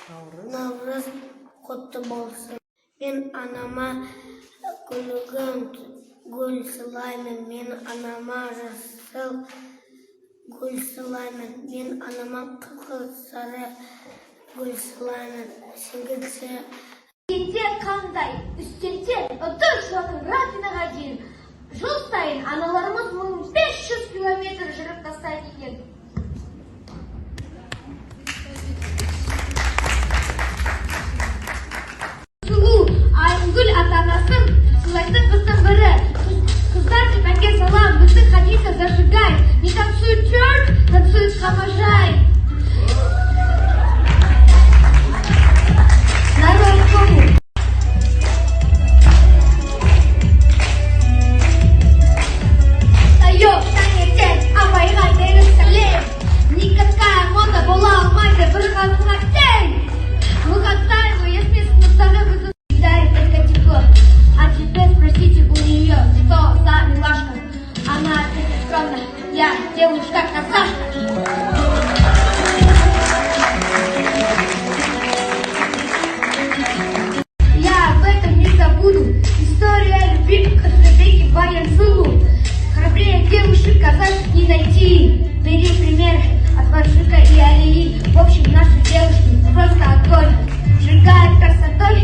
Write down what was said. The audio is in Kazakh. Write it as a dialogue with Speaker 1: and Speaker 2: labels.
Speaker 1: Navruz kutlu olsun. Ben anama gül sılayım. Ben anama rasıl gül sılayım. Ben anama kıkıl sarı gül sılayım. Сингексе.
Speaker 2: Кенде қандай, үстелде ұтыр шоқын рафинаға дейін. Жыл сайын аналарымыз 1500 километр жүріп тастайды екен. Сұлу Айымгүл ата-анасын сыйлайтын қыздың бірі. Қыздар деп әнге салам, біздің Хадиса зажигай. Не танцует черт, танцует хамажай. Народ кому? Тайоп, таңертең, апайға беріп сәлем. Никакая мода бола алмайды бір қанға тең. Выходной, если сыныптағы біздің дарит только тепло. А теперь спросите у нее, что за милашка. Она ответит скромно, я девушка-казашка. История любви к Казбеке Баян-Сулу. Храбрее девушек казашек не найти. Бери пример от Варшика и Алии. В общем, наши девушки просто огонь. Сжигают красотой